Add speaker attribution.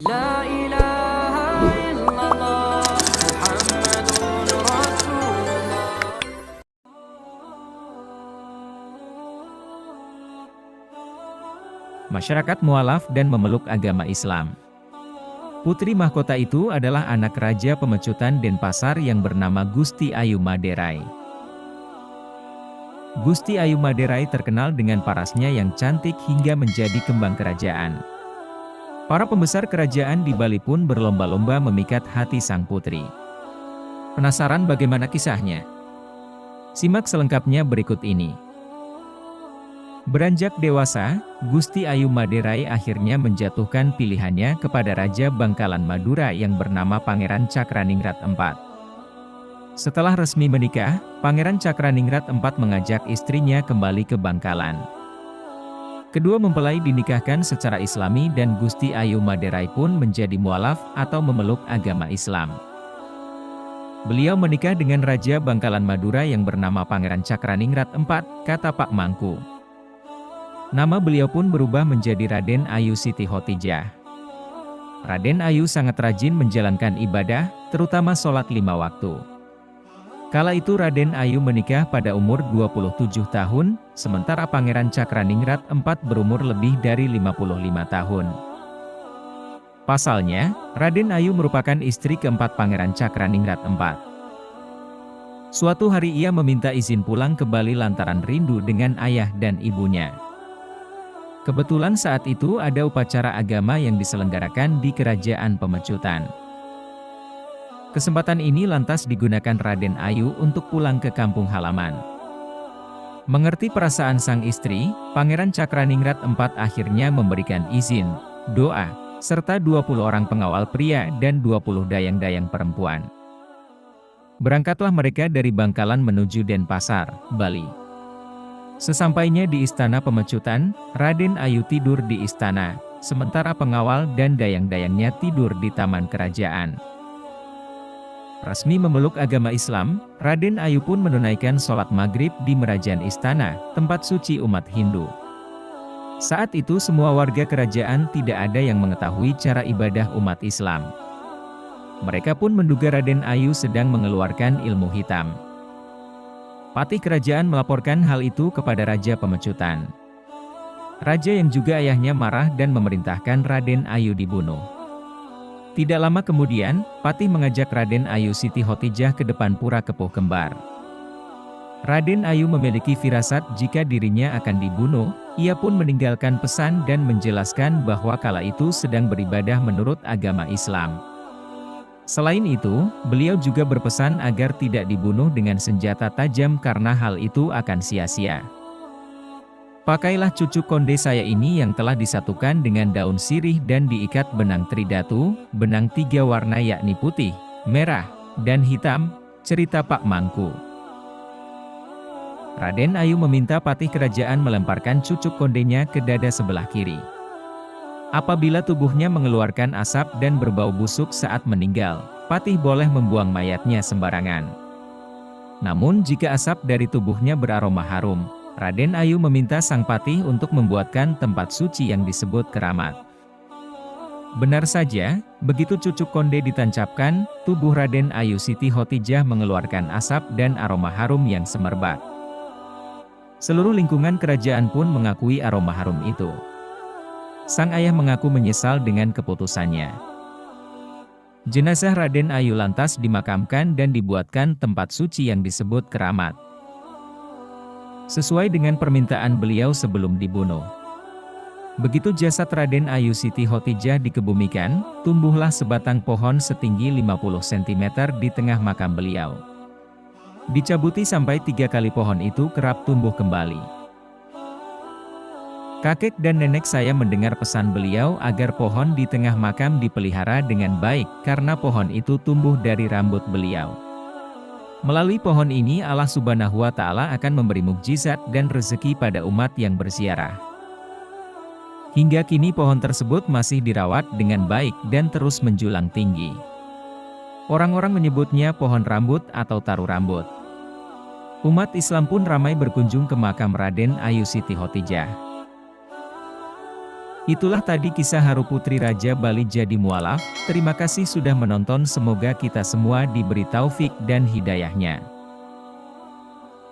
Speaker 1: La ilaha illallah Muhammadun Rasulullah.
Speaker 2: Masyarakat mualaf dan memeluk agama Islam. Putri mahkota itu adalah anak Raja Pemecutan Denpasar yang bernama Gusti Ayu Maderai. Gusti Ayu Maderai terkenal dengan parasnya yang cantik hingga menjadi kembang kerajaan. Para pembesar kerajaan di Bali pun berlomba-lomba memikat hati sang putri. Penasaran bagaimana kisahnya? Simak selengkapnya berikut ini. Beranjak dewasa, Gusti Ayu Maderai akhirnya menjatuhkan pilihannya kepada Raja Bangkalan Madura yang bernama Pangeran Cakraningrat IV. Setelah resmi menikah, Pangeran Cakraningrat IV mengajak istrinya kembali ke Bangkalan. Kedua mempelai dinikahkan secara Islami dan Gusti Ayu Maderai pun menjadi mualaf atau memeluk agama Islam. Beliau menikah dengan Raja Bangkalan Madura yang bernama Pangeran Cakraningrat IV, kata Pak Mangku. Nama beliau pun berubah menjadi Raden Ayu Siti Khotijah. Raden Ayu sangat rajin menjalankan ibadah, terutama sholat 5 waktu. Kala itu Raden Ayu menikah pada umur 27 tahun, sementara Pangeran Cakraningrat IV berumur lebih dari 55 tahun. Pasalnya, Raden Ayu merupakan istri keempat Pangeran Cakraningrat IV. Suatu hari ia meminta izin pulang ke Bali lantaran rindu dengan ayah dan ibunya. Kebetulan saat itu ada upacara agama yang diselenggarakan di Kerajaan Pemecutan. Kesempatan ini lantas digunakan Raden Ayu untuk pulang ke kampung halaman. Mengerti perasaan sang istri, Pangeran Cakraningrat IV akhirnya memberikan izin, doa, serta 20 orang pengawal pria dan 20 dayang-dayang perempuan. Berangkatlah mereka dari Bangkalan menuju Denpasar, Bali. Sesampainya di Istana Pemecutan, Raden Ayu tidur di istana, sementara pengawal dan dayang-dayangnya tidur di taman kerajaan. Resmi memeluk agama Islam, Raden Ayu pun menunaikan sholat maghrib di Merajaan Istana, tempat suci umat Hindu. Saat itu semua warga kerajaan tidak ada yang mengetahui cara ibadah umat Islam. Mereka pun menduga Raden Ayu sedang mengeluarkan ilmu hitam. Patih kerajaan melaporkan hal itu kepada Raja Pemecutan. Raja yang juga ayahnya marah dan memerintahkan Raden Ayu dibunuh. Tidak lama kemudian, Patih mengajak Raden Ayu Siti Khotijah ke depan pura Kepuh Kembar. Raden Ayu memiliki firasat jika dirinya akan dibunuh, ia pun meninggalkan pesan dan menjelaskan bahwa kala itu sedang beribadah menurut agama Islam. Selain itu, beliau juga berpesan agar tidak dibunuh dengan senjata tajam karena hal itu akan sia-sia. Pakailah cucuk konde saya ini yang telah disatukan dengan daun sirih dan diikat benang tridatu, benang 3 warna yakni putih, merah, dan hitam, cerita Pak Mangku. Raden Ayu meminta patih kerajaan melemparkan cucuk kondenya ke dada sebelah kiri. Apabila tubuhnya mengeluarkan asap dan berbau busuk saat meninggal, patih boleh membuang mayatnya sembarangan. Namun jika asap dari tubuhnya beraroma harum, Raden Ayu meminta sang patih untuk membuatkan tempat suci yang disebut keramat. Benar saja, begitu cucuk konde ditancapkan, tubuh Raden Ayu Siti Khotijah mengeluarkan asap dan aroma harum yang semerbak. Seluruh lingkungan kerajaan pun mengakui aroma harum itu. Sang ayah mengaku menyesal dengan keputusannya. Jenazah Raden Ayu lantas dimakamkan dan dibuatkan tempat suci yang disebut keramat. Sesuai dengan permintaan beliau sebelum dibunuh. Begitu jasad Raden Ayu Siti Khotijah dikebumikan, tumbuhlah sebatang pohon setinggi 50 cm di tengah makam beliau. Dicabuti sampai 3 kali pohon itu kerap tumbuh kembali. Kakek dan nenek saya mendengar pesan beliau agar pohon di tengah makam dipelihara dengan baik karena pohon itu tumbuh dari rambut beliau. Melalui pohon ini Allah Subhanahu wa Ta'ala akan memberi mukjizat dan rezeki pada umat yang berziarah. Hingga kini pohon tersebut masih dirawat dengan baik dan terus menjulang tinggi. Orang-orang menyebutnya pohon rambut atau taru rambut. Umat Islam pun ramai berkunjung ke makam Raden Ayu Siti Khotijah. Itulah tadi kisah haru putri Raja Bali jadi mualaf. Terima kasih sudah menonton, semoga kita semua diberi taufik dan hidayahnya.